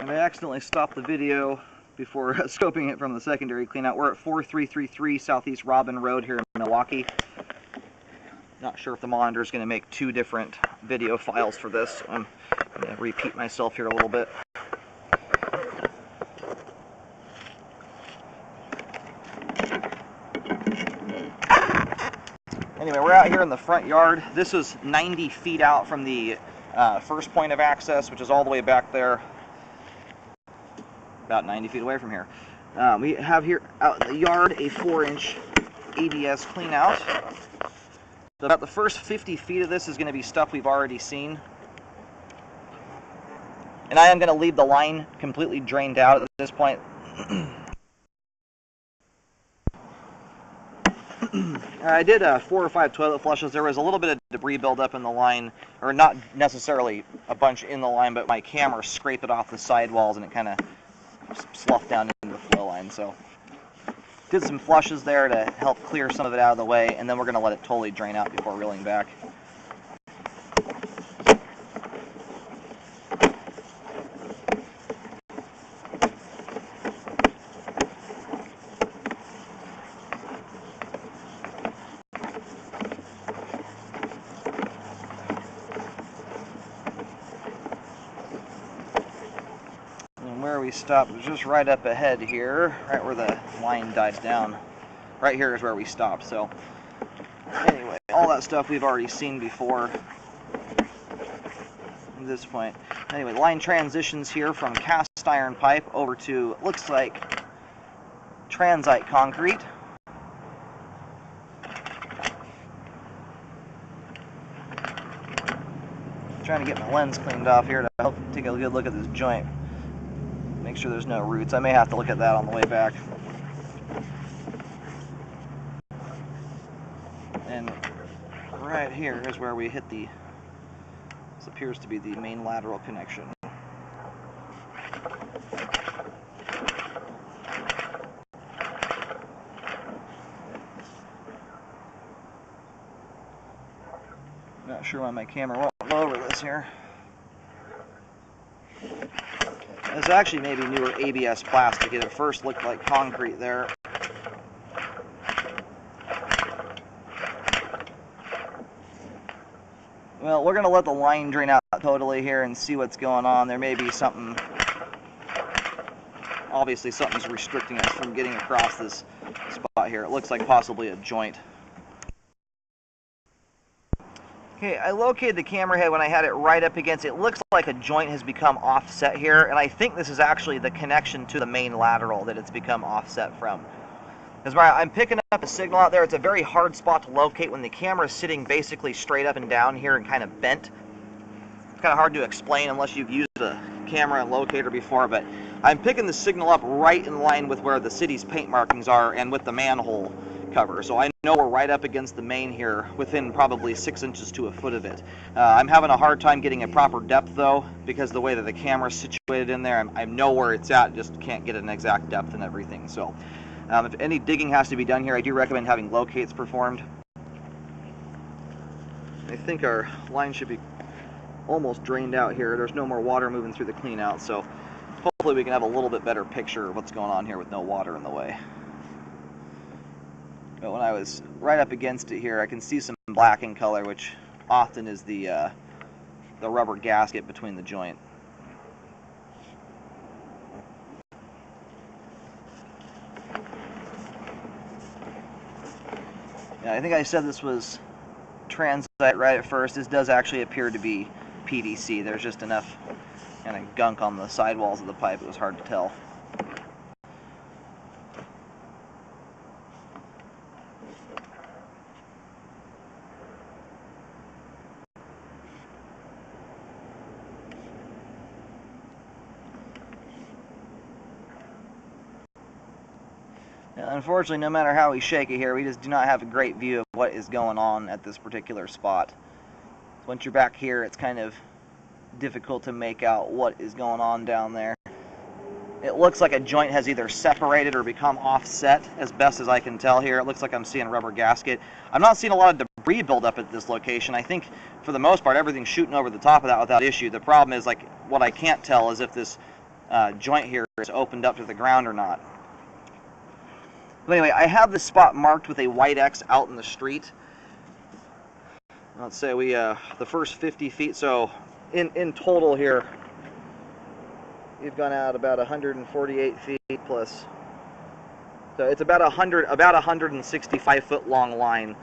And I accidentally stopped the video before scoping it from the secondary cleanout. We're at 4333 Southeast Robin Road here in Milwaukee. Not sure if the monitor is going to make two different video files for this, so I'm going to repeat myself here a little bit. Anyway, we're out here in the front yard. This is 90 feet out from the first point of access, which is all the way back there, about 90 feet away from here. We have here out in the yard a 4-inch ABS clean out. So about the first 50 feet of this is going to be stuff we've already seen. And I am going to leave the line completely drained out at this point. I did 4 or 5 toilet flushes. There was a little bit of debris buildup in the line, or not necessarily a bunch in the line, but my camera scraped it off the sidewalls and it kind of sloughed down into the flow line. So did some flushes there to help clear some of it out of the way, and then we're going to let it totally drain out before reeling back. Where we stopped was just right up ahead here, right where the line dies down. Right here is where we stopped. So anyway, all that stuff we've already seen before at this point. Anyway, the line transitions here from cast iron pipe over to, it looks like, transite concrete. Trying to get my lens cleaned off here to help take a good look at this joint. Make sure there's no roots. I may have to look at that on the way back. And right here is where we hit the, this appears to be the main lateral connection. Not sure why my camera won't go over this here. It's actually maybe newer ABS plastic. It at first looked like concrete there. Well, we're going to let the line drain out totally here and see what's going on. There may be something, obviously something's restricting us from getting across this spot here. It looks like possibly a joint. Okay, I located the camera head when I had it right up against it. It looks like a joint has become offset here, and I think this is actually the connection to the main lateral that it's become offset from. Because I'm picking up a signal out there. It's a very hard spot to locate when the camera is sitting basically straight up and down here and kind of bent. It's kind of hard to explain unless you've used a camera and locator before, but I'm picking the signal up right in line with where the city's paint markings are and with the manhole cover. So I know we're right up against the main here, within probably 6 inches to a foot of it. I'm having a hard time getting a proper depth though, because the way that the camera's situated in there, I know where it's at, just can't get an exact depth and everything. So if any digging has to be done here, I do recommend having locates performed. I think our line should be almost drained out here. There's no more water moving through the clean out, so hopefully we can have a little bit better picture of what's going on here with no water in the way. But when I was right up against it here, I can see some black in color, which often is the rubber gasket between the joint. Yeah, I think I said this was transite right at first. This does actually appear to be PVC. There's just enough kind of gunk on the sidewalls of the pipe, it was hard to tell. Unfortunately, no matter how we shake it here, we just do not have a great view of what is going on at this particular spot. Once you're back here, it's kind of difficult to make out what is going on down there. It looks like a joint has either separated or become offset, as best as I can tell here. It looks like I'm seeing rubber gasket. I'm not seeing a lot of debris build up at this location. I think, for the most part, everything's shooting over the top of that without issue. The problem is, like, what I can't tell is if this joint here is opened up to the ground or not. But anyway, I have this spot marked with a white X out in the street. Let's say we, the first 50 feet, so in total here, we've gone out about 148 feet plus. So it's about 165 foot long line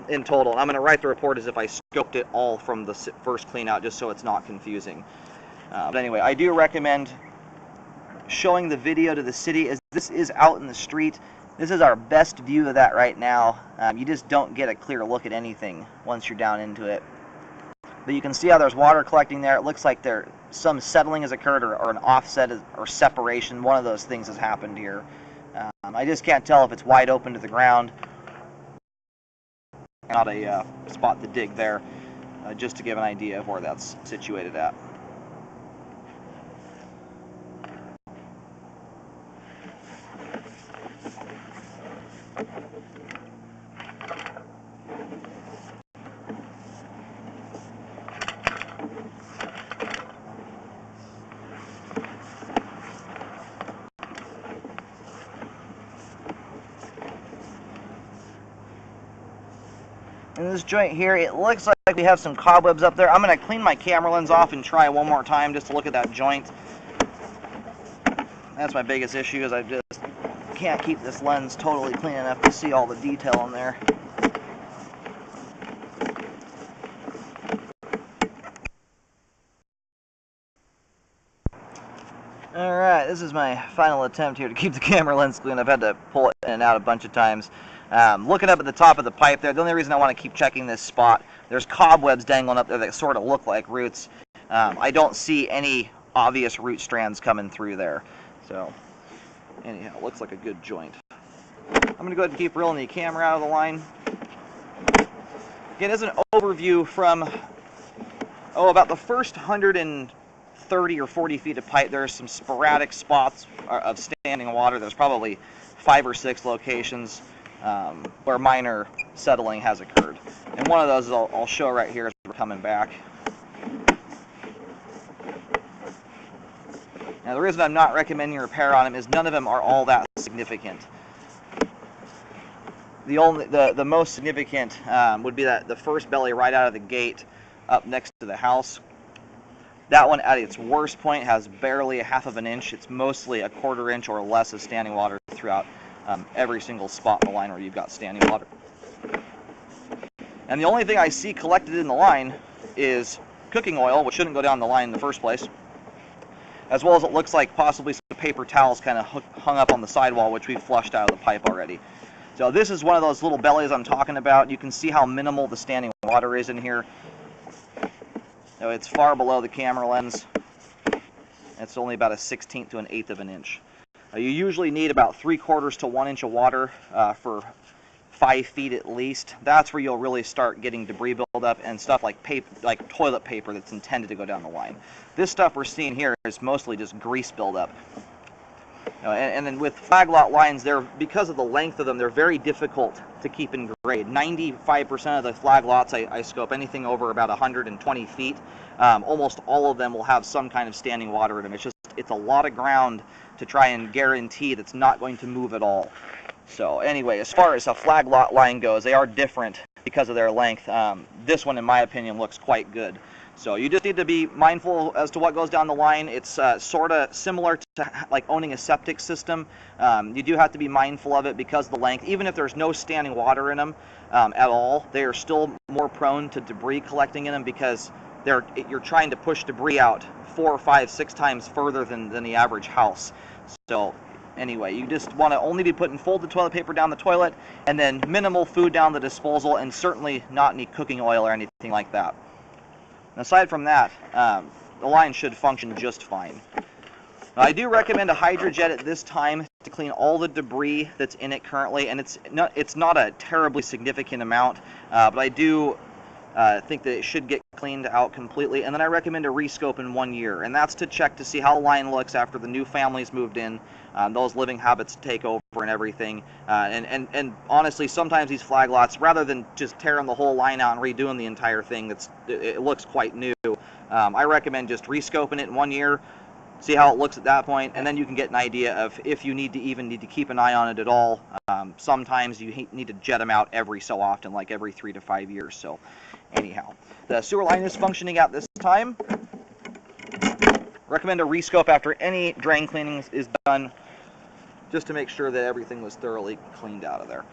in total. I'm going to write the report as if I scoped it all from the first clean out, just so it's not confusing. But anyway, I do recommend showing the video to the city, as this is out in the street. This is our best view of that right now. You just don't get a clear look at anything once you're down into it. But you can see how there's water collecting there. It looks like some settling has occurred, or an offset or separation. One of those things has happened here. I just can't tell if it's wide open to the ground. Not a spot to dig there, just to give an idea of where that's situated at. In this joint here, it looks like we have some cobwebs up there. I'm going to clean my camera lens off and try one more time just to look at that joint. That's my biggest issue, is I just can't keep this lens totally clean enough to see all the detail in there. Alright, this is my final attempt here to keep the camera lens clean. I've had to pull it in and out a bunch of times. Looking up at the top of the pipe there, the only reason I want to keep checking this spot, there's cobwebs dangling up there that sort of look like roots. I don't see any obvious root strands coming through there. So, anyhow, it looks like a good joint. I'm going to go ahead and keep reeling the camera out of the line. Again, as an overview from, about the first 130 or 40 feet of pipe, there are some sporadic spots of standing water. There's probably 5 or 6 locations where minor settling has occurred. And one of those I'll show right here as we're coming back. Now, the reason I'm not recommending repair on them is none of them are all that significant. The most significant would be the first belly right out of the gate up next to the house. That one, at its worst point, has barely a half of an inch. It's mostly a quarter inch or less of standing water throughout every single spot in the line where you've got standing water. And the only thing I see collected in the line is cooking oil, which shouldn't go down the line in the first place, as well as it looks like possibly some paper towels kind of hung up on the sidewall, which we've flushed out of the pipe already. So this is one of those little bellies I'm talking about. You can see how minimal the standing water is in here. So it's far below the camera lens. It's only about a 1/16 to an 1/8 of an inch. You usually need about 3/4 to 1 inch of water for 5 feet at least. That's where you'll really start getting debris buildup and stuff like paper, like toilet paper that's intended to go down the line. This stuff we're seeing here is mostly just grease buildup. And then with flag lot lines, because of the length of them, they're very difficult to keep in grade. 95% of the flag lots I scope, anything over about 120 feet, almost all of them will have some kind of standing water in them. It's a lot of ground to try and guarantee that's not going to move at all. So anyway, as far as a flag lot line goes, they are different because of their length. This one, in my opinion, looks quite good. So you just need to be mindful as to what goes down the line. It's sort of similar to like owning a septic system. You do have to be mindful of it because of the length. Even if there's no standing water in them at all, they are still more prone to debris collecting in them because you're trying to push debris out 4, 5, 6 times further than the average house. So anyway, you just want to only be putting folded toilet paper down the toilet, and then minimal food down the disposal, and certainly not any cooking oil or anything like that. And aside from that, the line should function just fine. Now, I do recommend a HydroJet at this time to clean all the debris that's in it currently, and it's not a terribly significant amount, but I do think that it should get cleaned out completely. And then I recommend a rescope in 1 year, and that's to check to see how the line looks after the new families moved in, those living habits take over and everything. And honestly, sometimes these flag lots, rather than just tearing the whole line out and redoing the entire thing, it looks quite new. I recommend just rescoping it in 1 year, See how it looks at that point, and then you can get an idea of if you need to keep an eye on it at all. Sometimes you need to jet them out every so often, like every 3 to 5 years. So anyhow, the sewer line is functioning at this time. Recommend a rescope after any drain cleaning is done, just to make sure that everything was thoroughly cleaned out of there.